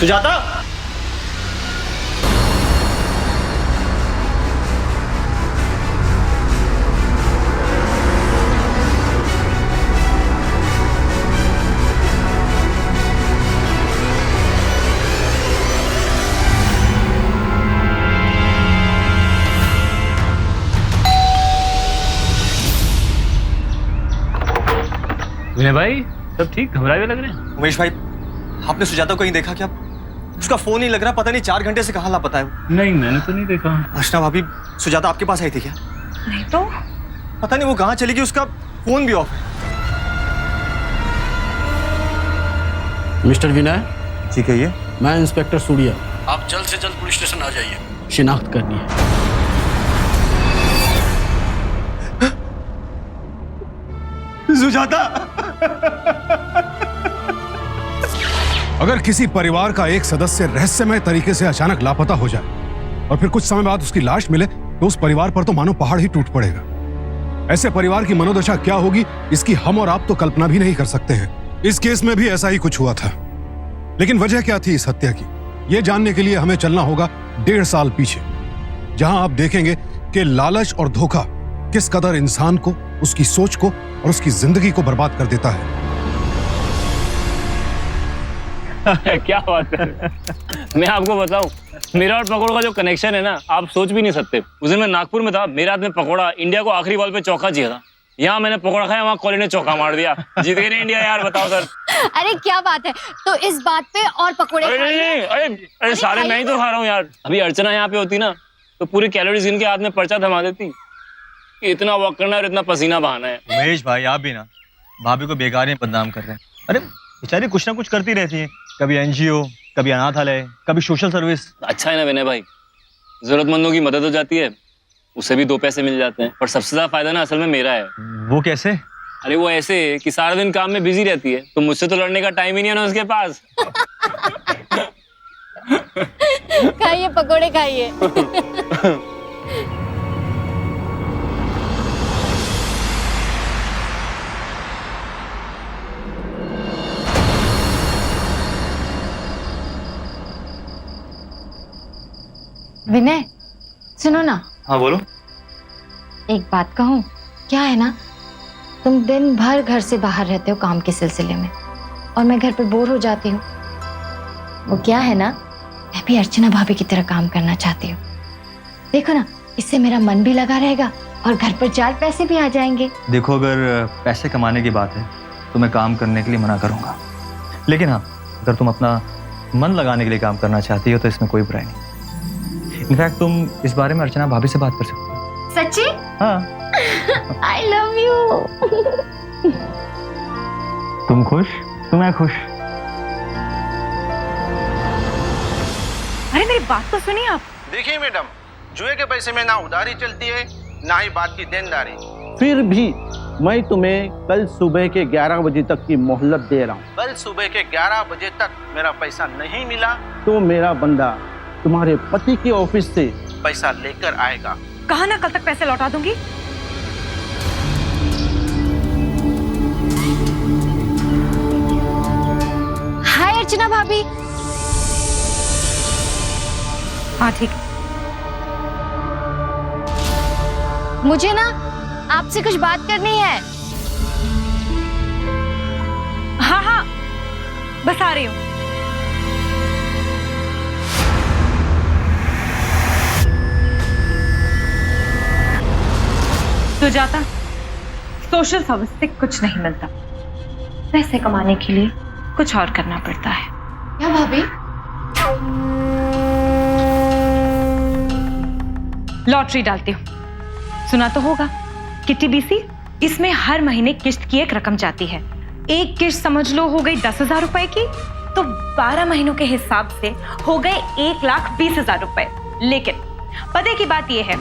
सुजाता, विनय भाई सब ठीक? घबराए हुए लग रहे हैं। उमेश भाई, आपने सुजाता को कहीं देखा क्या? उसका फोन नहीं लग रहा, पता नहीं 4 घंटे से कहाँ लापता है वो। नहीं, मैंने तो नहीं देखा। अर्चना भाभी, सुजाता आपके पास आई थी क्या? नहीं तो। पता नहीं वो कहाँ चली गई, उसका फोन भी ऑफ है। मिस्टर विनय। जी कहिए। मैं इंस्पेक्टर सूर्या। आप जल्द से जल्द पुलिस स्टेशन आ जाइए, शिनाख्त करनी है। सुजाता, अगर किसी परिवार का एक सदस्य रहस्यमय तरीके से अचानक लापता हो जाए और फिर कुछ समय बाद उसकी लाश मिले तो उस परिवार पर तो मानो पहाड़ ही टूट पड़ेगा। ऐसे परिवार की मनोदशा क्या होगी, इसकी हम और आप तो कल्पना भी नहीं कर सकते हैं। इस केस में भी ऐसा ही कुछ हुआ था, लेकिन वजह क्या थी इस हत्या की, यह जानने के लिए हमें चलना होगा 1.5 साल पीछे, जहां आप देखेंगे कि लालच और धोखा किस कदर इंसान को, उसकी सोच को और उसकी जिंदगी को बर्बाद कर देता है। क्या बात है। मैं आपको बताऊं, मेरा और पकौड़ा का जो कनेक्शन है ना, आप सोच भी नहीं सकते। उस दिन मैं नागपुर में था, मेरे हाथ में पकौड़ा, इंडिया को आखिरी बॉल पे चौका चाहिए था। यहाँ मैंने पकौड़ा खाया, वहाँ कोहली ने चौका मार दिया, जीत गई ना इंडिया। यार बताओ सर। अरे क्या बात है, तो इस बात पे और पकौड़े अरे सारे मैं ही तो खा रहा हूँ यार। अभी अर्चना यहाँ पे होती ना तो पूरी कैलोरीज इनके हाथ में पर्चा थमा देती। इतना वॉक करना है और इतना पसीना बहाना है। उमेश भाई, आप भी ना भाभी को बेकार ही बदनाम कर रहे हैं। अरे बेचारी कुछ ना कुछ करती रहती है, कभी एनजीओ, कभी अनाथालय, कभी सोशल सर्विस। अच्छा है ना विनय भाई, जरूरतमंदों की मदद हो जाती है, उसे भी 2 पैसे मिल जाते हैं। और सबसे ज्यादा फायदा ना असल में मेरा है। वो कैसे? अरे वो ऐसे कि सारा दिन काम में बिजी रहती है, तो मुझसे तो लड़ने का टाइम ही नहीं है ना उसके पास। खाइए पकौड़े खाइए। विनय सुनो ना। हाँ बोलो। एक बात कहूँ, क्या है ना, तुम दिन भर घर से बाहर रहते हो काम के सिलसिले में, और मैं घर पे बोर हो जाती हूँ। वो क्या है ना, मैं भी अर्चना भाभी की तरह काम करना चाहती हूँ। देखो ना, इससे मेरा मन भी लगा रहेगा और घर पर 4 पैसे भी आ जाएंगे। देखो, अगर पैसे कमाने की बात है तो मैं काम करने के लिए मना करूंगा, लेकिन हाँ, अगर तुम अपना मन लगाने के लिए काम करना चाहती हो तो इसमें कोई बुराई नहीं। इनफैक्ट तुम इस बारे में अर्चना भाभी से बात कर सकते हो। सच्ची? हाँ। I love you. तुम खुश तो मैं खुश। अरे मेरी बात तो सुनिए आप। देखिए मैडम, जुए के पैसे में ना उधारी चलती है ना ही बात की देनदारी। फिर भी मैं तुम्हें कल सुबह के 11 बजे तक की मोहलत दे रहा हूँ। कल सुबह के 11 बजे तक मेरा पैसा नहीं मिला तो मेरा बंदा तुम्हारे पति के ऑफिस से पैसा लेकर आएगा। कहा ना कल तक पैसे लौटा दूंगी। हाय अर्चना भाभी। हाँ ठीक। मुझे ना आपसे कुछ बात करनी है। हाँ हाँ, बस आ रही हूँ। सुजाता, सोशल सर्विस से कुछ नहीं मिलता, पैसे कमाने के लिए कुछ और करना पड़ता है। क्या भाभी? लॉटरी डालती हूँ, सुना तो होगा, किटी बीसी। इसमें हर महीने किश्त की एक रकम जाती है। एक किश्त समझ लो हो गई 10,000 रुपए की, तो 12 महीनों के हिसाब से हो गए 1,20,000 रुपए। लेकिन पते की बात यह है,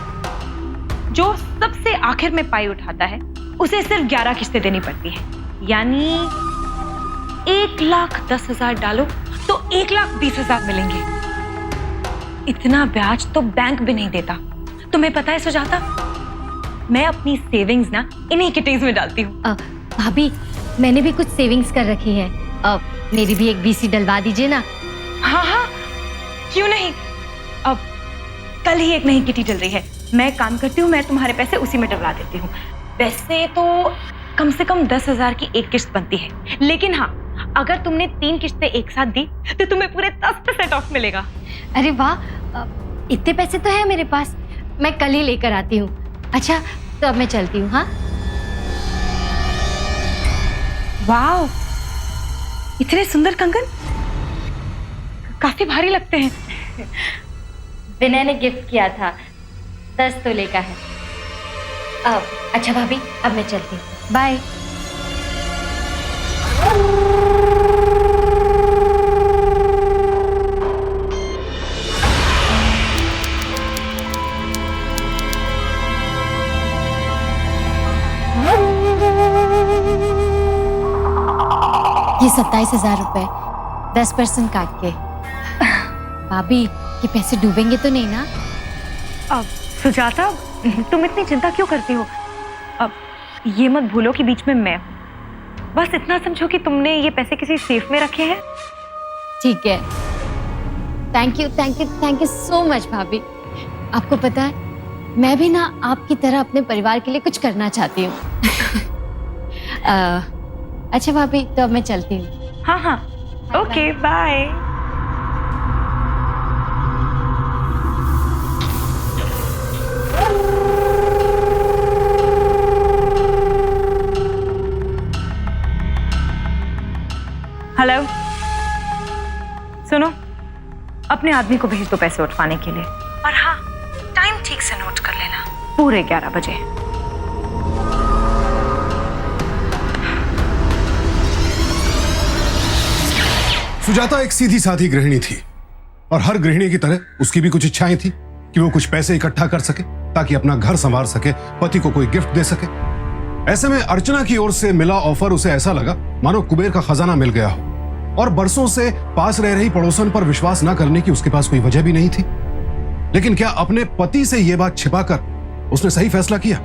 जो सबसे आखिर में पाई उठाता है उसे सिर्फ 11 किश्तें देनी पड़ती है। यानी 1,10,000 डालो तो 1,20,000 मिलेंगे। इतना ब्याज तो बैंक भी नहीं देता। तुम्हें पता है सुजाता, मैं अपनी सेविंग्स ना इन्हीं किटीज में डालती हूँ। भाभी, मैंने भी कुछ सेविंग्स कर रखी है। मेरी भी एक बीसी डलवा दीजिए ना। हाँ हाँ, क्यों नहीं। अब कल ही एक नई किटी चल रही है, मैं काम करती हूँ, मैं तुम्हारे पैसे उसी में डलवा देती हूँ। वैसे तो कम से कम 10,000 की एक किस्त बनती है, लेकिन हाँ, अगर तुमने 3 किस्तें एक साथ दी तो तुम्हें पूरे 10% ऑफ मिलेगा। अरे वाह, इतने पैसे तो है मेरे पास, मैं कल ही लेकर आती हूँ। अच्छा, तो अब मैं चलती हूँ। हाँ, वाह, इतने सुंदर कंगन, काफी भारी लगते हैं। विनय ने गिफ्ट किया था, 10 तोले का है। अब अच्छा भाभी, अब मैं चलती हूँ, बाय। ये 27,000 रुपए, 10% काट के। भाभी, ये पैसे डूबेंगे तो नहीं ना? अब सुजाता, तुम इतनी चिंता क्यों करती हो? अब ये मत भूलो कि बीच में मैं हूँ। बस इतना समझो कि तुमने ये पैसे किसी सेफ में रखे हैं। ठीक है, थैंक यू सो मच भाभी। आपको पता है, मैं भी ना आपकी तरह अपने परिवार के लिए कुछ करना चाहती हूँ। अच्छा भाभी, तो अब मैं चलती हूँ। हाँ हाँ, ओके, बाय। हेलो, सुनो, अपने आदमी को भेज दो पैसे उठवाने के लिए। और हाँ, टाइम ठीक से नोट कर लेना, पूरे 11 बजे। सुजाता एक सीधी साधी गृहिणी थी और हर गृहिणी की तरह उसकी भी कुछ इच्छाएं थी कि वो कुछ पैसे इकट्ठा कर सके ताकि अपना घर संवार सके, पति को कोई गिफ्ट दे सके। ऐसे में अर्चना की ओर से मिला ऑफर उसे ऐसा लगा मानो कुबेर का खजाना मिल गया हो, और बरसों से पास रह रही पड़ोसन पर विश्वास न करने की उसके पास कोई वजह भी नहीं थी। लेकिन क्या अपने पति से यह बात छिपाकर उसने सही फैसला किया?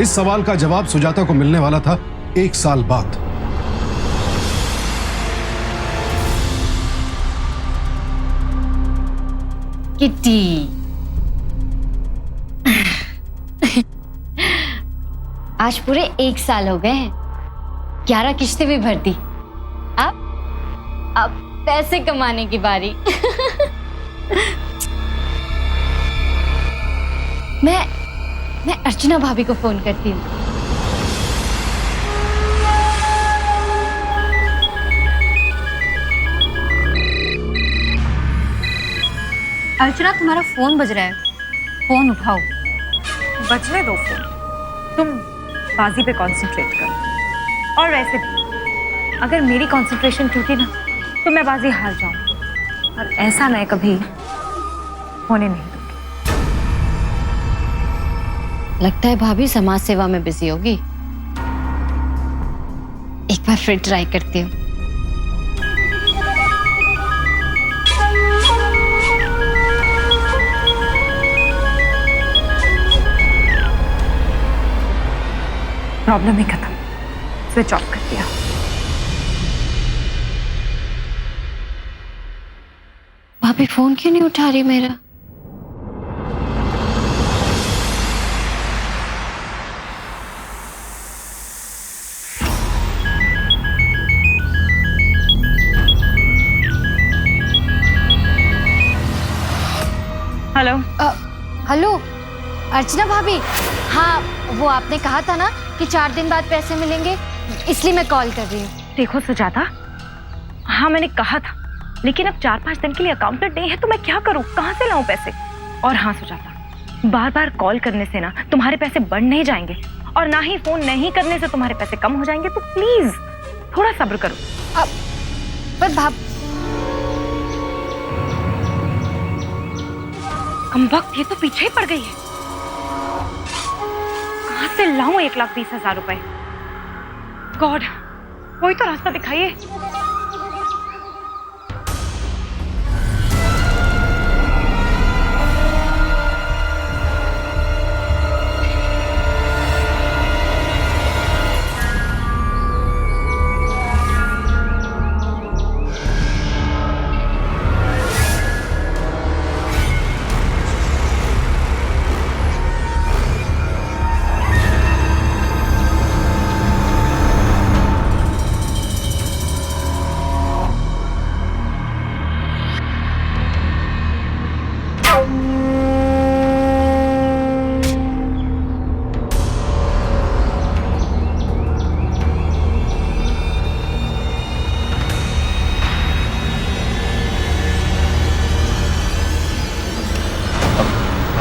इस सवाल का जवाब सुजाता को मिलने वाला था 1 साल बाद। किट्टी, आज पूरे 1 साल हो गए हैं, 11 किस्तें भी भर दी। अब पैसे कमाने की बारी। मैं अर्चना भाभी को फोन करती हूँ। अर्चना, तुम्हारा फोन बज रहा है, फोन उठाओ। बजने दो फोन, तुम बाजी पे कंसंट्रेट करो। और वैसे भी अगर मेरी कंसंट्रेशन टूटी ना तो मैं बाजी हार जाऊं, और ऐसा मैं कभी होने नहीं दूंगी। लगता है भाभी समाज सेवा में बिजी होगी। एक बार फिर ट्राई करती हूँ। प्रॉब्लम ही खत्म, स्विच ऑफ कर दिया। भाभी फोन क्यों नहीं उठा रही मेरा? हेलो, हेलो अर्चना भाभी। हाँ, वो आपने कहा था ना कि 4 दिन बाद पैसे मिलेंगे, इसलिए मैं कॉल कर रही हूँ। देखो सुजाता, हाँ मैंने कहा था, लेकिन अब 4-5 दिन के लिए अकाउंटेंट नहीं है तो मैं क्या करूँ, कहाँ से लाऊं पैसे? और हाँ सुजाता, बार बार कॉल करने से ना तुम्हारे पैसे बढ़ नहीं जाएंगे, और ना ही फोन नहीं करने से तुम्हारे पैसे कम हो जाएंगे, तो प्लीज थोड़ा सब्र करो। पर कमबख्त, ये तो पीछे ही पड़ गई है। कहाँ से लाऊं 1,20,000 रुपए? गॉड, कोई तो रास्ता दिखाइए।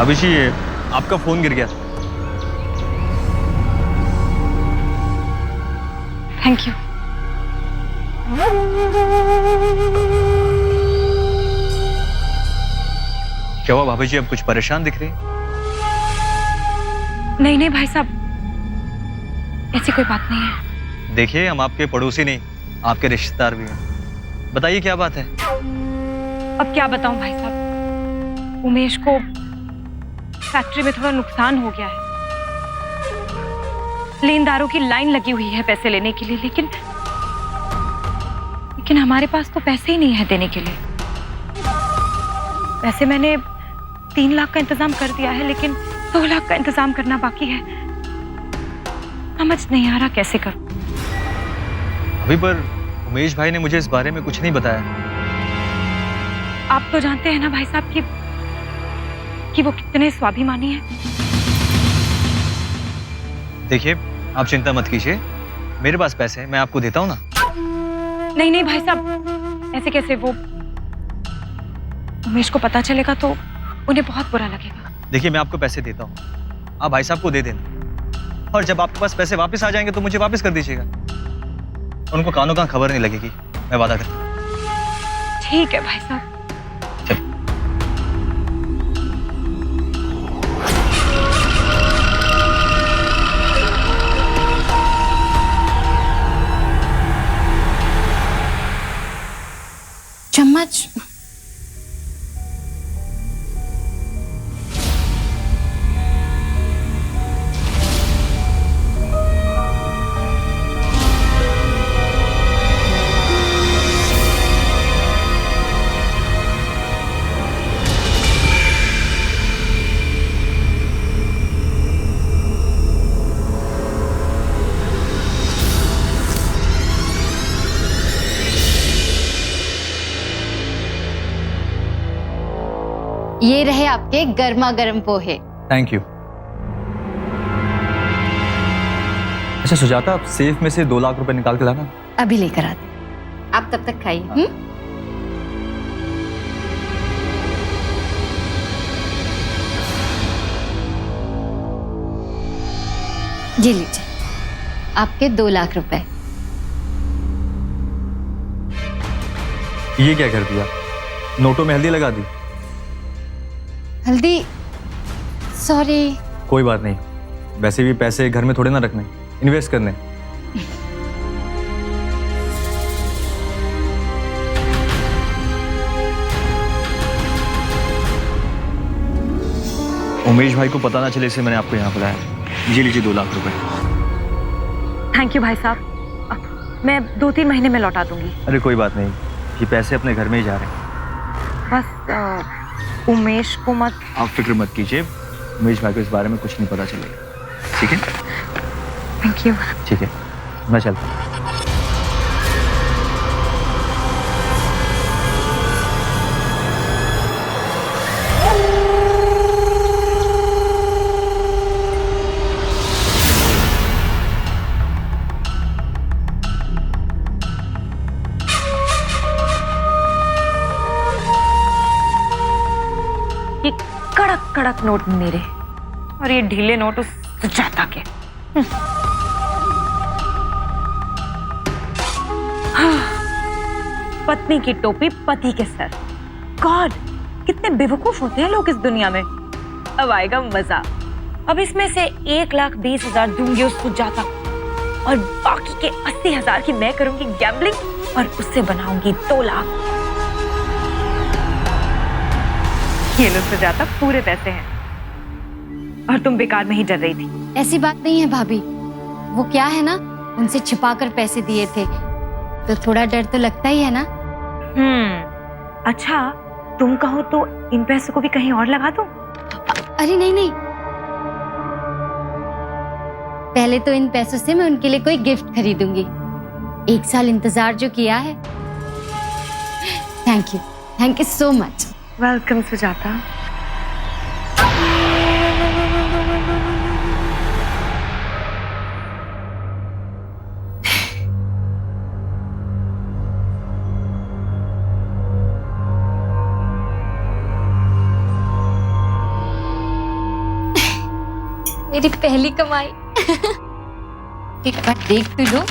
भाभी जी ये आपका फोन गिर गया। Thank you. क्या हुआ भाभी जी, अब कुछ परेशान दिख रही हैं? नहीं नहीं भाई साहब, ऐसी कोई बात नहीं है। देखिए हम आपके पड़ोसी नहीं, आपके रिश्तेदार भी हैं। बताइए क्या बात है? अब क्या बताऊं भाई साहब, उमेश को फैक्ट्री में थोड़ा नुकसान हो गया है। लेनदारों की लाइन लगी हुई है पैसे लेने के लिए, लेकिन हमारे पास तो पैसे ही नहीं है देने के लिए। वैसे मैंने 3 लाख का इंतजाम कर दिया है, लेकिन 2 लाख का इंतजाम करना बाकी है। समझ नहीं आ रहा कैसे करूं। अभी पर उमेश भाई ने मुझे इस बारे में कुछ नहीं बताया। आप तो जानते हैं ना भाई साहब कि वो कितने स्वाभिमानी हैं। देखिए आप चिंता मत कीजिए, मेरे पास पैसे हैं, मैं आपको देता हूँ ना। नहीं नहीं भाई साहब, ऐसे कैसे? वो उमेश को पता चलेगा तो उन्हें बहुत बुरा लगेगा। देखिए मैं आपको पैसे देता हूँ, आप भाई साहब को दे देना, और जब आपके पास पैसे वापस आ जाएंगे तो मुझे वापस कर दीजिएगा। उनको कानों का खबर नहीं लगेगी, मैं वादा करता हूँ। ठीक है भाई साहब। चम्मच। ये रहे आपके गर्मा गर्म पोहे। Thank you. अच्छा सुजाता, आप सेफ में से 2 लाख रुपए निकाल के लाना। अभी लेकर आते, आप तब तक खाइए। जी लीजिए, आपके 2 लाख रुपए। ये क्या कर दिया, नोटों में हल्दी लगा दी? हल्दी? सॉरी। कोई बात नहीं, वैसे भी पैसे घर में थोड़े ना रखने, इन्वेस्ट करने। उमेश भाई को पता ना चले इसलिए मैंने आपको यहाँ बुलाया। जी लीजिए 2 लाख रुपए। थैंक यू भाई साहब, मैं 2-3 महीने में लौटा दूंगी। अरे कोई बात नहीं, ये पैसे अपने घर में ही जा रहे हैं। बस उमेश को मत। आप फिक्र मत कीजिए, उमेश भाई को इस बारे में कुछ नहीं पता चलेगा, ठीक है? Thank you. ठीक है, मैं चलता हूँ। ये कड़क कड़क नोट मेरे, और ये ढीले नोट उस सुजाता के। पत्नी की टोपी पति के सर। गॉड, कितने बेवकूफ होते हैं लोग इस दुनिया में। अब आएगा मजा। अब इसमें से 1,20,000 दूंगी उस सुजाता को, और बाकी के 80,000 की मैं करूंगी गैम्बलिंग, और उससे बनाऊंगी 2 लाख। ये लो सुजाता, पूरे पैसे हैं, और तुम बेकार में ही डर रही थी। ऐसी बात नहीं है भाभी, वो क्या है ना, उनसे छिपाकर पैसे दिए थे, तो थोड़ा डर तो लगता ही है ना। अच्छा, तुम कहो तो इन पैसों को भी कहीं और लगा दो। अरे नहीं नहीं, पहले तो इन पैसों से मैं उनके लिए कोई गिफ्ट खरीदूंगी। 1 साल इंतजार जो किया है। Thank you so much. Welcome Sujata. मेरी पहली कमाई। एक बार देख तो लो।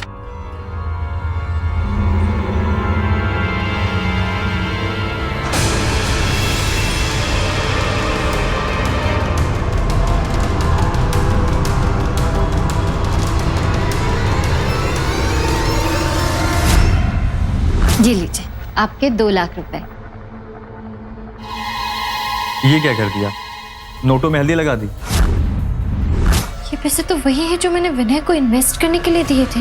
ये लीजिए आपके 2 लाख रुपए। ये क्या कर दिया? नोटों में हल्दी लगा दी। ये पैसे तो वही है जो मैंने विनय को इन्वेस्ट करने के लिए दिए थे,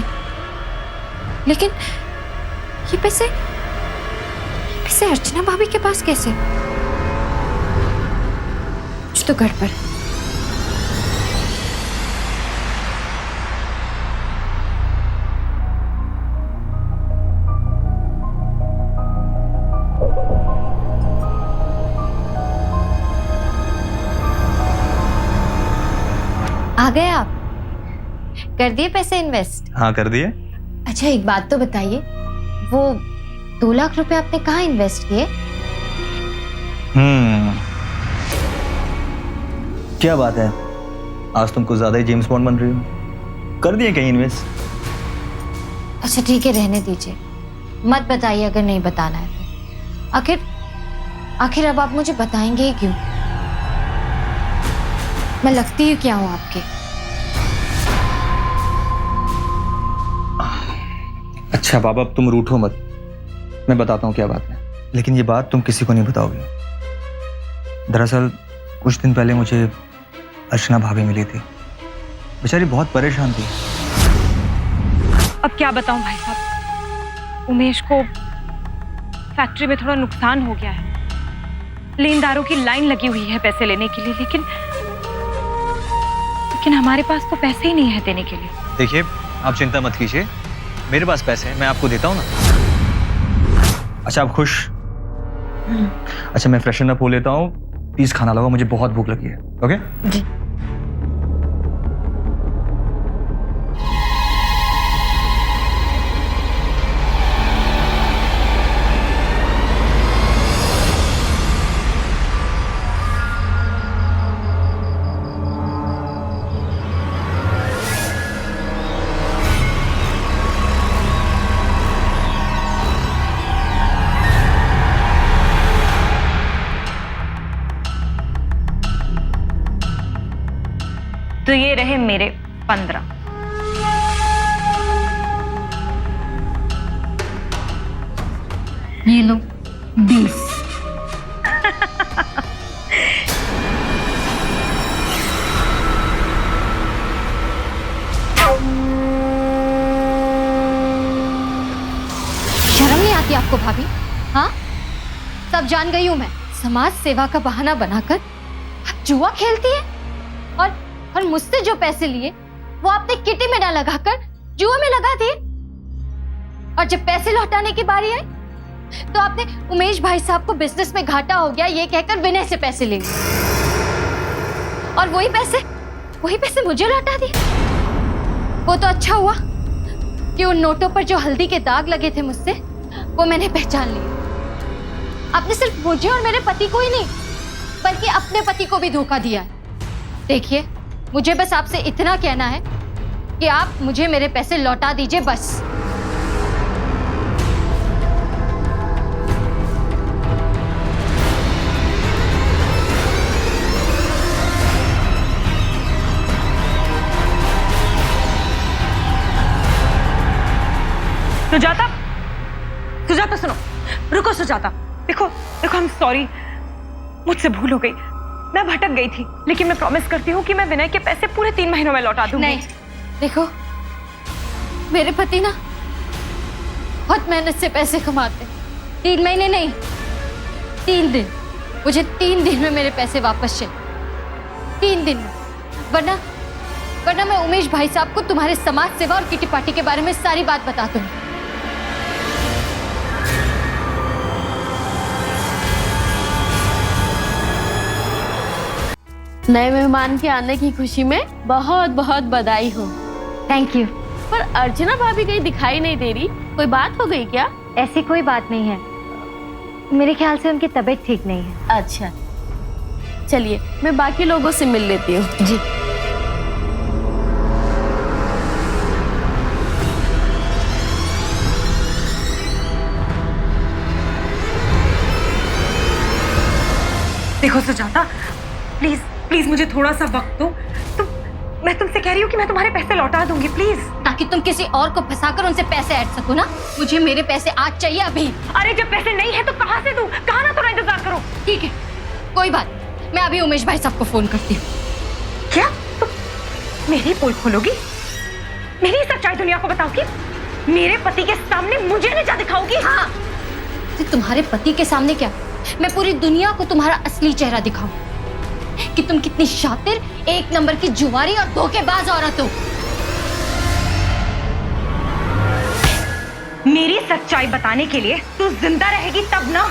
लेकिन ये पैसे अर्चना भाभी के पास कैसे? कुछ तो गड़बड़। आ गए आप? कर दिए पैसे इन्वेस्ट? हाँ कर दिए। अच्छा एक बात तो बताइए, वो 2 लाख रुपए आपने कहाँ इन्वेस्ट किए? क्या बात है, आज तुम कुछ ज्यादा ही जेम्स बॉन्ड बन रही हो। कर दिए कहीं इन्वेस्ट? अच्छा ठीक है, रहने दीजिए, मत बताइए अगर नहीं बताना है तो। आखिर अब आप मुझे बताएंगे ही क्यों? मैं लगती हूँ क्या हूँ आपके? अच्छा बाबा अब तुम रूठो मत, मैं बताता हूँ क्या बात है, लेकिन ये बात तुम किसी को नहीं बताओगे। दरअसल कुछ दिन पहले मुझे अर्चना भाभी मिली थी, बेचारी बहुत परेशान थी। अब क्या बताऊं भाई साहब, उमेश को फैक्ट्री में थोड़ा नुकसान हो गया है, लेनदारों की लाइन लगी हुई है पैसे लेने के लिए, लेकिन हमारे पास तो पैसे ही नहीं है देने के लिए। देखिए आप चिंता मत कीजिए, मेरे पास पैसे हैं, मैं आपको देता हूँ ना। अच्छा आप खुश? अच्छा मैं फ्रेशन अप हो लेता हूँ, प्लीज खाना लगाओ, मुझे बहुत भूख लगी है। ओके जी। तो ये रहे मेरे 15। ये लो 20। शर्म नहीं आती आपको भाभी? हाँ सब जान गई हूं मैं, समाज सेवा का बहाना बनाकर आप जुआ खेलती है, और मुझसे जो पैसे लिए वो आपने किटी में ना लगाकर जुए में लगा दिए, और जब पैसे लौटाने की बारी आई तो आपने उमेश भाई साहब को बिजनेस में घाटा हो गया ये कहकर विनय से पैसे ले लिए, और वही पैसे मुझे लौटा दिए। वो तो अच्छा हुआ कि उन नोटों पर जो हल्दी के दाग लगे थे मुझसे, वो मैंने पहचान लिए। आपने सिर्फ मुझे और मेरे पति को ही नहीं बल्कि अपने पति को भी धोखा दिया है। देखिए मुझे बस आपसे इतना कहना है कि आप मुझे मेरे पैसे लौटा दीजिए बस। सुजाता सुनो, रुको सुजाता, देखो आई एम सॉरी, मुझसे भूल हो गई, मैं भटक गई थी, लेकिन मैं प्रॉमिस करती हूँ कि मैं विनय के पैसे पूरे 3 महीनों में लौटा दूंगी। नहीं देखो, मेरे पति ना बहुत मेहनत से पैसे कमाते हैं, 3 महीने नहीं 3 दिन, मुझे 3 दिन में मेरे पैसे वापस चाहिए, 3 दिन में, वरना मैं उमेश भाई साहब को तुम्हारे समाज सेवा और किटी पार्टी के बारे में सारी बात बता दूंगी। नए मेहमान के आने की खुशी में बहुत बहुत बधाई हो। Thank you. पर अर्चना भाभी कहीं दिखाई नहीं दे रही, कोई बात हो गई क्या? ऐसी कोई बात नहीं है, मेरे ख्याल से उनकी तबीयत ठीक नहीं है। अच्छा चलिए मैं बाकी लोगों से मिल लेती हूँ। जी। देखो सुजाता, प्लीज प्लीज मुझे थोड़ा सा वक्त दो। मैं तुमसे कह रही हूँ कि मैं तुम्हारे पैसे लौटा दूंगी, प्लीज। ताकि तुम किसी और को फंसाकर उनसे पैसे ऐड सको ना। मुझे मेरे पैसे आज चाहिए, अभी। अरे जब पैसे नहीं है तो कहाँ से दूं? कहाँ ना थोड़ा इंतजार करो। ठीक है, कोई बात, मैं अभी उमेश भाई साहब को फोन करती हूँ। क्या तुम मेरी पोल खोलोगी? मेरी सच्चाई दुनिया को बताओगी? मेरे पति के सामने मुझे निजा दिखाओगी? हाँ, तुम्हारे पति के सामने क्या, मैं पूरी दुनिया को तुम्हारा असली चेहरा दिखाऊं कि तुम कितनी शातिर, एक नंबर की जुआरी और धोखेबाज औरत हो। मेरी सच्चाई बताने के लिए तू जिंदा रहेगी तब ना।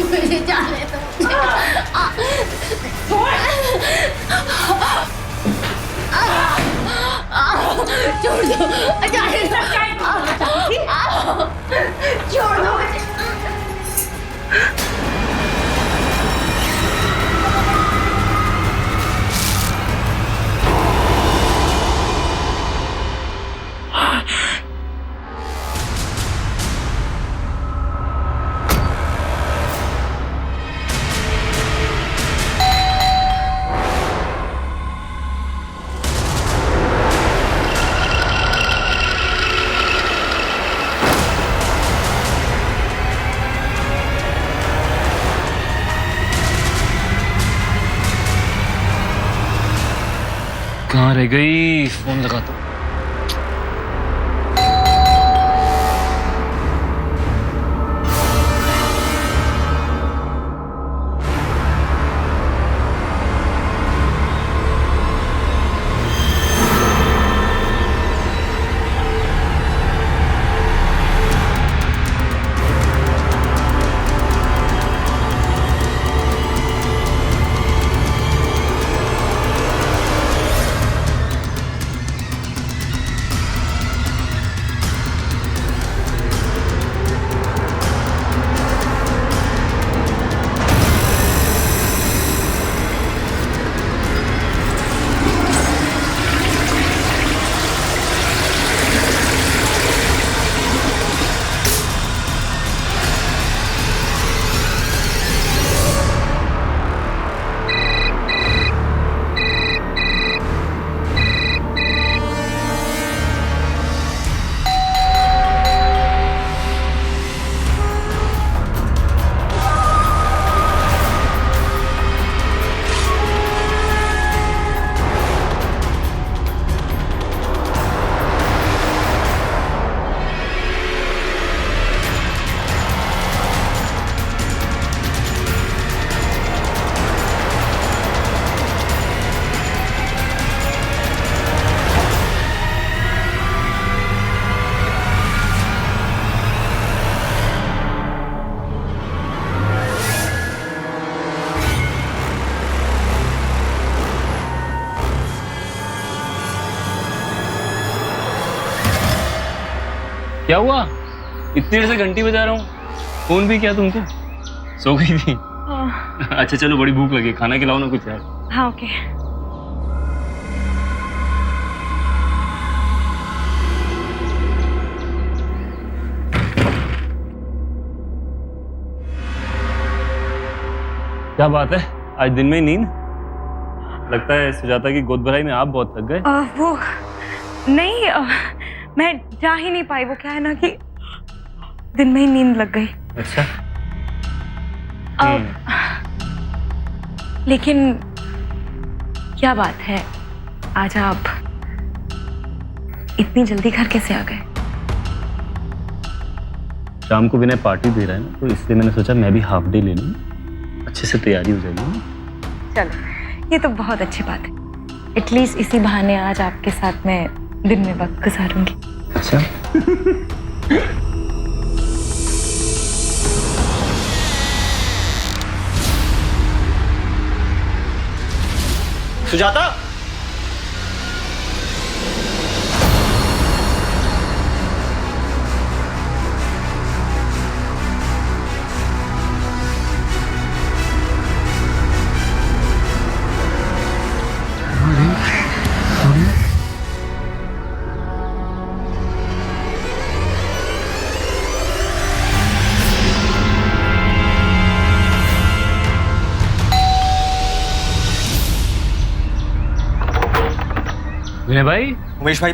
मुझे जाने दो। छोड़ दो, जाने दो। छोड़ दो। कहाँ रह गई? फोन लगाता हूँ। क्या हुआ? इतनी देर से घंटी बजा रहा हूँ, फोन भी किया तुमको? सो गई थी? अच्छा चलो, बड़ी भूख लगी, खाना खिलाओ ना कुछ यार। हाँ ओके। क्या बात है, आज दिन में ही नींद? लगता है सुजाता की गोद भराई में आप बहुत थक गए। वो नहीं, मैं जा ही नहीं पाई। वो क्या है ना कि दिन में ही नींद लग गई। अच्छा। लेकिन क्या बात है, आज आप इतनी जल्दी घर कैसे आ गए? शाम को विनय पार्टी दे रहा है ना, तो इसलिए मैंने सोचा मैं भी हाफ डे ले लूँ, अच्छे से तैयारी हो जाएगी। चलो, ये तो बहुत अच्छी बात है। एटलीस्ट इसी बहाने आज आपके साथ मैं दिन में वक्त गुजारूंगी। अच्छा। सुजाता, विनय भाई। उमेश भाई,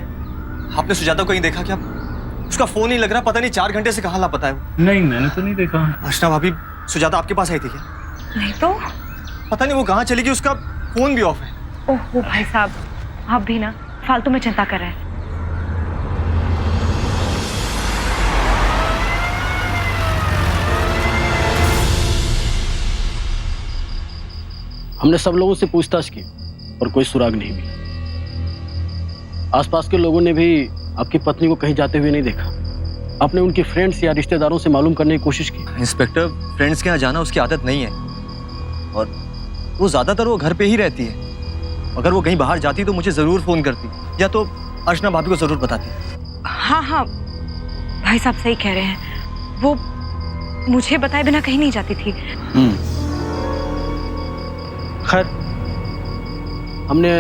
आपने सुजाता को कहीं देखा क्या? उसका फोन नहीं लग रहा, पता नहीं 4 घंटे से कहाँ लापता है वो। नहीं, मैंने तो नहीं देखा। अर्चना भाभी, सुजाता आपके पास आई थी क्या? नहीं तो। पता नहीं वो कहाँ चली गई, उसका फोन भी ऑफ है। ओहो भाई साहब, आप भी ना फालतू में चिंता कर रहे हैं। हमने सब लोगों से पूछताछ की और कोई सुराग नहीं मिला। आसपास के लोगों ने भी आपकी पत्नी को कहीं जाते हुए नहीं देखा। आपने उनकी फ्रेंड्स या रिश्तेदारों से मालूम करने की कोशिश की? इंस्पेक्टर, फ्रेंड्स के यहाँ जाना उसकी आदत नहीं है, और वो ज्यादातर वो घर पे ही रहती है। अगर वो कहीं बाहर जाती तो मुझे जरूर फोन करती, या तो अर्चना भाभी को जरूर बताती। हाँ हाँ, भाई साहब सही कह रहे हैं। वो मुझे बताए बिना कहीं नहीं जाती थी। खैर, हमने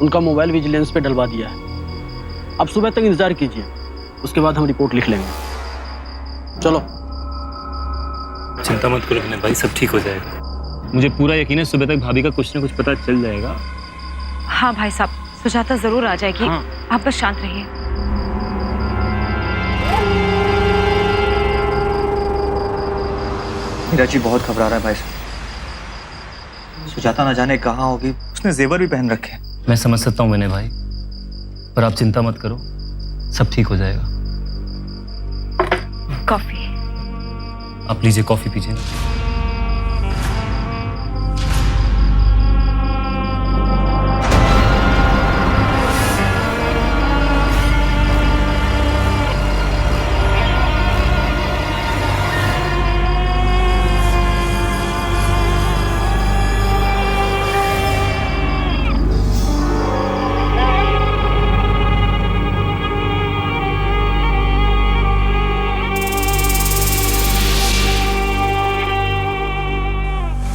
उनका मोबाइल विजिलेंस पे डलवा दिया है। अब सुबह तक इंतजार कीजिए, उसके बाद हम रिपोर्ट लिख लेंगे। चलो। चिंता मत करो विनय भाई, सब ठीक हो जाएगा। मुझे पूरा यकीन है सुबह तक भाभी का कुछ ना कुछ पता चल जाएगा। हाँ भाई साहब, सुजाता जरूर आ जाएगी। हाँ। आप बस शांत रहिए। मीरा जी बहुत घबरा रहा है भाई साहब। सुजाता ना जाने कहाँ होगी, उसने जेवर भी पहन रखे हैं। मैं समझ सकता हूँ विनय भाई, पर आप चिंता मत करो, सब ठीक हो जाएगा। कॉफी। आप लीजिए, कॉफी पीजिए।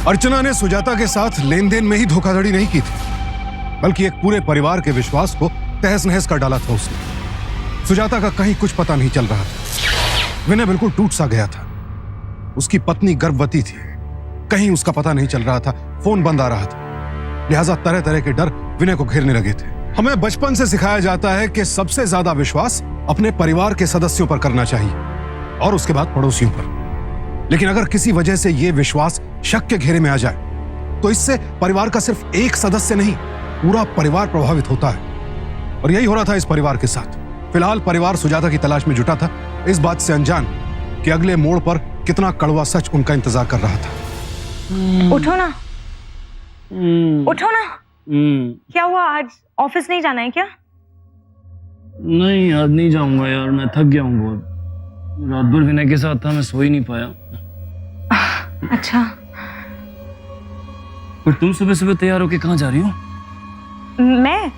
अर्चना ने सुजाता के साथ लेन देन में ही धोखाधड़ी नहीं की थी, बल्कि एक पूरे परिवार के विश्वास को तहस नहस कर डाला था उसने। सुजाता का कहीं कुछ पता नहीं चल रहा था। विनय बिल्कुल टूट सा गया था। उसकी पत्नी गर्भवती थी, कहीं उसका पता नहीं चल रहा था, फोन बंद आ रहा था। लिहाजा तरह तरह के डर विनय को घेरने लगे थे। हमें बचपन से सिखाया जाता है कि सबसे ज्यादा विश्वास अपने परिवार के सदस्यों पर करना चाहिए और उसके बाद पड़ोसियों पर। लेकिन अगर किसी वजह से यह विश्वास शक के घेरे में आ जाए तो इससे परिवार का सिर्फ एक सदस्य नहीं, पूरा परिवार प्रभावित होता है। और यही हो रहा था इस परिवार के साथ। फिलहाल परिवार सुजाता की तलाश में जुटा था, इस बात से अनजान कि अगले मोड़ पर कितना कड़वा सच उनका इंतजार कर रहा था। उठो ना, उठो ना। क्या हुआ, आज ऑफिस नहीं जाना है क्या? नहीं, आज नहीं जाऊंगा यार, मैं थक गया हूँ बहुत। रात भर विनय के साथ था, मैं सो ही नहीं पाया। अच्छा, पर तुम सुबह सुबह तैयार होके कहाँ जा रही हो? मैं?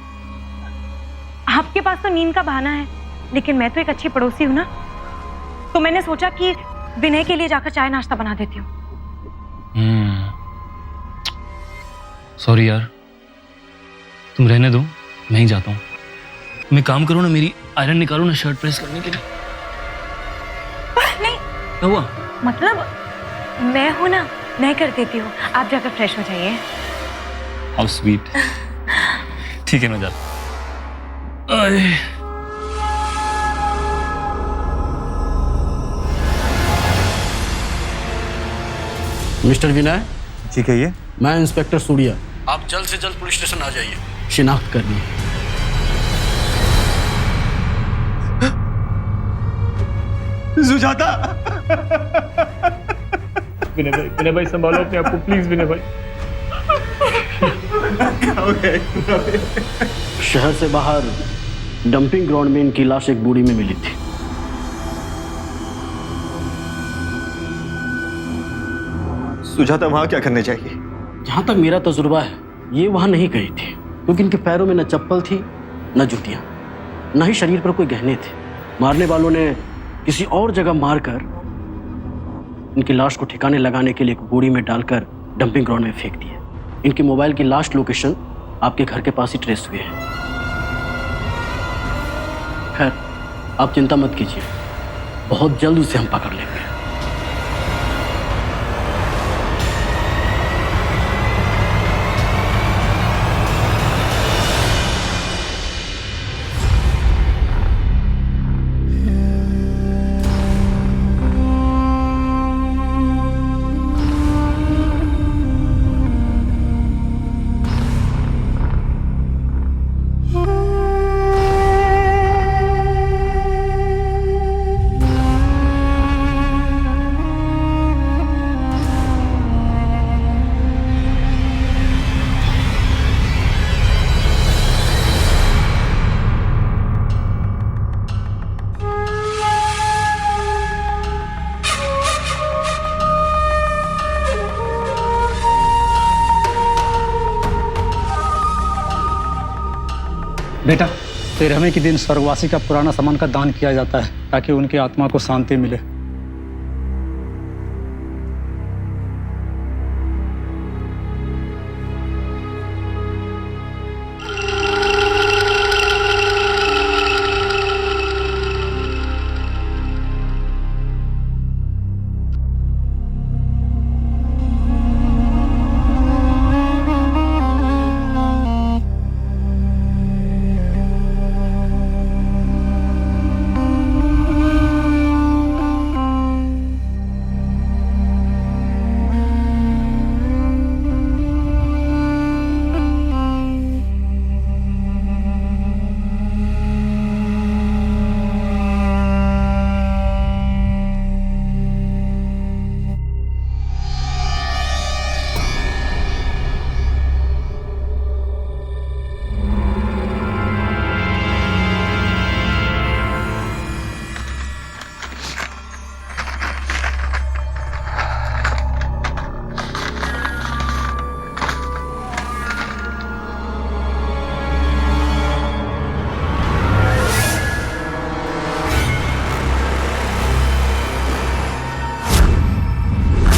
आपके पास तो नींद का बहाना है, लेकिन मैं तो एक अच्छी पड़ोसी हूँ ना, तो मैंने सोचा कि विनय के लिए जाकर चाय नाश्ता बना देती हूँ। सॉरी यार, तुम रहने दो, मैं ही जाता हूँ। मैं काम करूँ ना, मेरी आयरन निकालो ना शर्ट प्रेस करने के लिए। नहीं, क्या हुआ? मतलब मैं हूं ना, मैं कर देती हूँ, आप जाकर फ्रेश हो जाइए। How sweet. ठीक है मैं जाता हूं। मिस्टर विनय, जी कहिए। मैं इंस्पेक्टर सूर्या। आप जल्द से जल्द पुलिस स्टेशन आ जाइए, शिनाख्त करनी है। सुजाता। विनय भाई संभालो अपने आप को प्लीज विनय भाई। शहर से बाहर डंपिंग ग्राउंड में इनकी लाश एक बूढ़ी में मिली थी। सुजाता वहां क्या करने चाहिए? जहां तक मेरा तजुर्बा है, ये वहां नहीं गई थी, क्योंकि इनके पैरों में न चप्पल थी न जूतियां, न ही शरीर पर कोई गहने थे। मारने वालों ने किसी और जगह मारकर इनकी लाश को ठिकाने लगाने के लिए एक बोरी में डालकर डंपिंग ग्राउंड में फेंक दिया। इनके मोबाइल की लास्ट लोकेशन आपके घर के पास ही ट्रेस हुए हैं। खैर, आप चिंता मत कीजिए, बहुत जल्द उसे हम पकड़ लेंगे। बेटा, तेरहवें के दिन स्वर्गवासी का पुराना सामान का दान किया जाता है ताकि उनकी आत्मा को शांति मिले।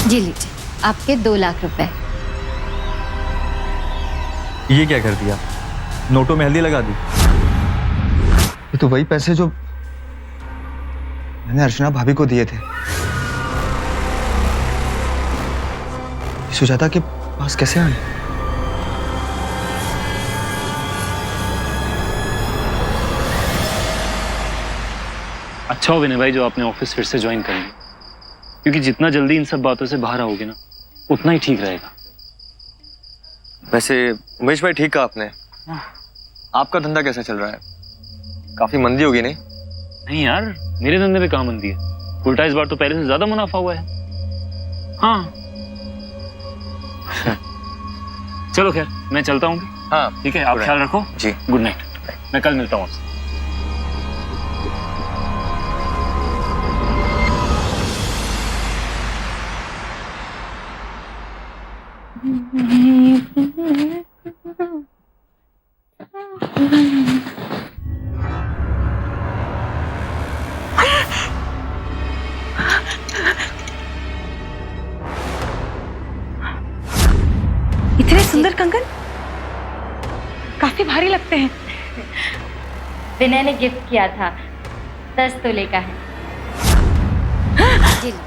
जी लीजिए, आपके 2 लाख रुपए। ये क्या कर दिया? नोटों में हल्दी लगा दी। ये तो वही पैसे जो मैंने अर्चना भाभी को दिए थे। सुजाता के पास कैसे आए? अच्छा हो विनय भाई जो आपने ऑफिस फिर से ज्वाइन कर लिया, क्योंकि जितना जल्दी इन सब बातों से बाहर आओगे ना, उतना ही ठीक रहेगा। वैसे उमेश भाई, ठीक कहा आपने। आपका धंधा कैसा चल रहा है? काफी मंदी होगी नहीं? नहीं यार, मेरे धंधे में कहाँ मंदी है, उल्टा इस बार तो पहले से ज्यादा मुनाफा हुआ है। हाँ चलो खैर, मैं चलता हूँ। हाँ ठीक है, आप ख्याल रखो जी। गुड नाइट, मैं कल मिलता हूँ आपसे। इतने सुंदर कंगन काफी भारी लगते हैं। विनय ने गिफ्ट किया था, 10 तोले का है। जी लीजिए।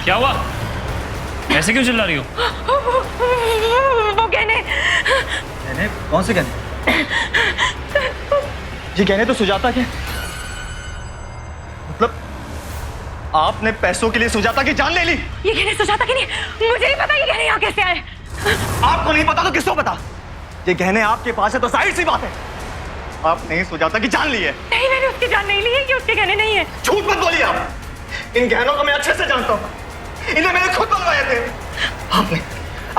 क्या हुआ? ऐसे क्यों चिल्ला रही हो? वो गहने। गहने? कौन से गहने? ये गहने तो सुजाता के। मतलब आपने पैसों के लिए सुजाता की जान ले ली? ये गहने सुजाता के नहीं, मुझे नहीं पता ये गहने यहाँ कैसे आए। आपको नहीं पता तो किसको पता? ये गहने आपके पास है तो जाहिर सी बात है आपने ही सुजाता की जान ली है। नहीं, मैंने उसकी जान नहीं ली है, ये उसके गहने नहीं है। झूठ मत बोलिए आप। इन गहनों को मैं अच्छे से जानता हूँ, इन्हें मैंने खुद बनवाए थे।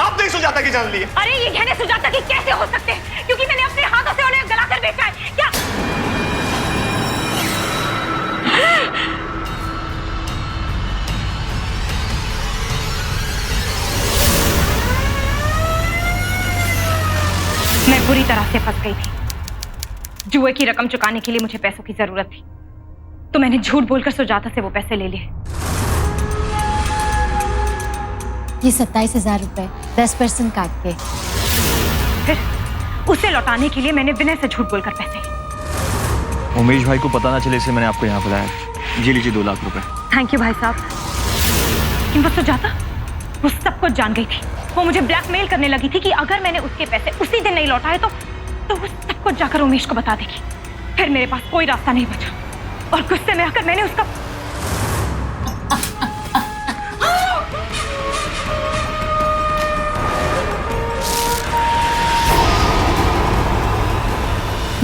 आपने ही सुजाता की जान ली है। अरे ये गहने सुजाता के कैसे हो सकते हैं? क्योंकि मैंने अपने हाथों से उन्हें गलाकर बेचा है। क्या? मैं बुरी तरह से फंस गई थी। जुए की रकम चुकाने के लिए मुझे पैसों की जरूरत थी, तो मैंने झूठ बोलकर सुजाता से वो पैसे ले लिए। ये 27,000 रुपए 10% काट के। फिर उसे लौटाने के लिए मैंने विनय से झूठ बोलकर पैसे लिए। उमेश भाई को पता ना चले इसलिए मैंने आपको यहाँ बुलाया। जी लीजिए 2 लाख रुपए। थैंक यू भाई साहब। लेकिन वो सुजाता, वो सब कुछ जान गई थी। वो मुझे ब्लैकमेल करने लगी थी कि अगर मैंने उसके पैसे उसी दिन नहीं लौटाए तो वो सब कुछ जाकर उमेश को बता देगी। फिर मेरे पास कोई रास्ता नहीं बचा और गुस्से में आकर मैंने उसका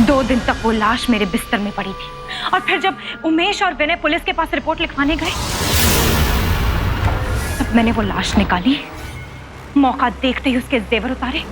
दो दिन तक वो लाश मेरे बिस्तर में पड़ी थी। और फिर जब उमेश और विनय पुलिस के पास रिपोर्ट लिखवाने गए तब मैंने वो लाश निकाली, मौका देखते ही उसके जेवर उतारे।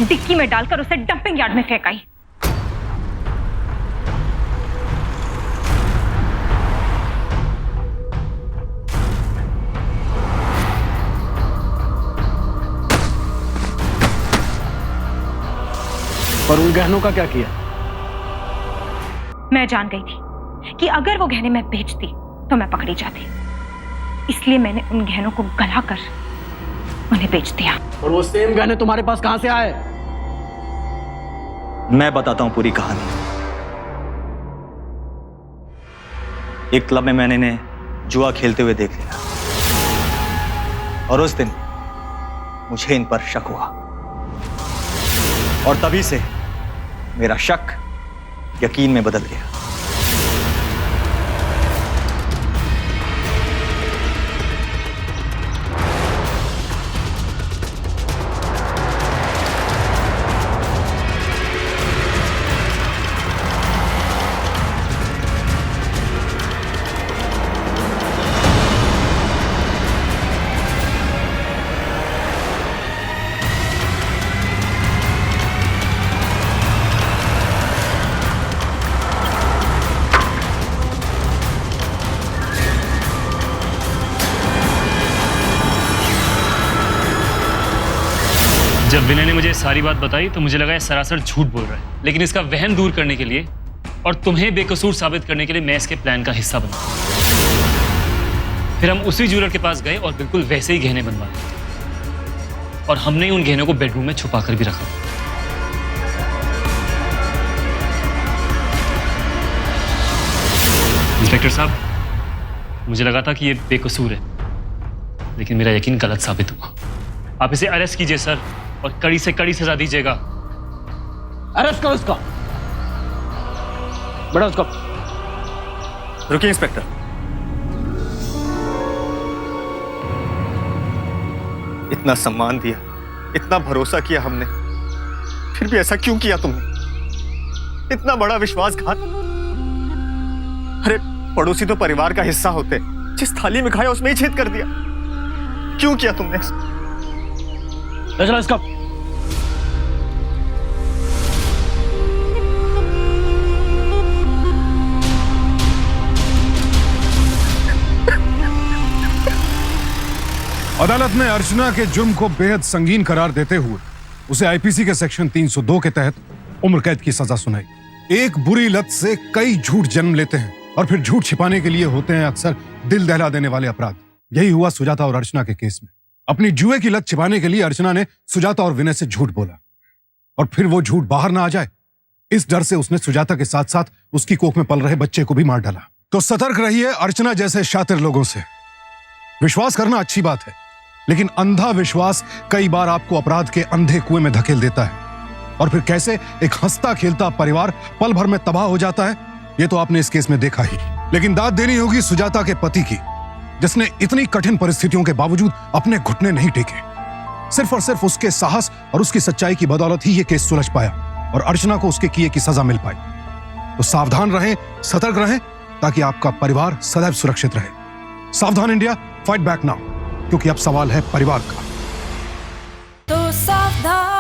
डिक्की में डालकर उसे डंपिंग यार्ड में फेंक आई। पर उन गहनों का क्या किया? मैं जान गई थी कि अगर वो गहने मैं बेचती तो मैं पकड़ी जाती, इसलिए मैंने उन गहनों को गलाकर उन्हें बेच दिया। और वो सेम गहने तुम्हारे पास कहां से आए? मैं बताता हूं पूरी कहानी। एक क्लब में मैंने इन्हें जुआ खेलते हुए देख लिया और उस दिन मुझे इन पर शक हुआ और तभी से मेरा शक यकीन में बदल गया। जब विनय ने मुझे सारी बात बताई तो मुझे लगा ये सरासर झूठ बोल रहा है, लेकिन इसका वहम दूर करने के लिए और तुम्हें बेकसूर साबित करने के लिए मैं इसके प्लान का हिस्सा बना। फिर हम उसी ज्वेलर के पास गए और बिल्कुल वैसे ही गहने बनवाए और हमने उन गहनों को बेडरूम में छुपा कर भी रखा। इंस्पेक्टर साहब, मुझे लगा था कि ये बेकसूर है, लेकिन मेरा यकीन गलत साबित हुआ। आप इसे अरेस्ट कीजिए सर और कड़ी से कड़ी सजा दीजिएगा। अरेस्ट करो इसका। बड़ा उसका। रुकिए इंस्पेक्टर। इतना सम्मान दिया, इतना भरोसा किया हमने, फिर भी ऐसा क्यों किया तुमने? इतना बड़ा विश्वासघात। अरे पड़ोसी तो परिवार का हिस्सा होते, जिस थाली में खाया उसमें ही छेद कर दिया। क्यों किया तुमने? ले चला इसका। अदालत ने अर्चना के जुर्म को बेहद संगीन करार देते हुए उसे आईपीसी के सेक्शन 302 के तहत उम्र कैद की सजा सुनाई। एक बुरी लत से कई झूठ जन्म लेते हैं और फिर झूठ छिपाने के लिए होते हैं अक्सर दिल दहला देने वाले अपराध। यही हुआ सुजाता और अर्चना के केस में। अपनी जुए की लत छिपाने के लिए अर्चना ने सुजाता और विनय से झूठ बोला और फिर वो झूठ बाहर ना आ जाए, इस डर से उसने सुजाता के साथ साथ उसकी कोख में पल रहे बच्चे को भी मार डाला। तो सतर्क रहिए अर्चना जैसे शातिर लोगों से। विश्वास करना अच्छी बात है, लेकिन अंधा विश्वास कई बार आपको अपराध के अंधे कुएं में धकेल देता है। और फिर कैसे एक हंसता खेलता परिवार पल भर में तबाह हो जाता है, यह तो आपने इस केस में देखा ही। लेकिन दाद देनी होगी सुजाता के पति की, जिसने इतनी कठिन परिस्थितियों के बावजूद अपने घुटने नहीं टेके। सिर्फ और सिर्फ उसके साहस और उसकी सच्चाई की बदौलत ही यह केस सुलझ पाया और अर्चना को उसके किए की सजा मिल पाई। तो सावधान रहें, सतर्क रहें, ताकि आपका परिवार सदैव सुरक्षित रहे। सावधान इंडिया, फाइट बैक नाउ, क्योंकि अब सवाल है परिवार का। तो सावधान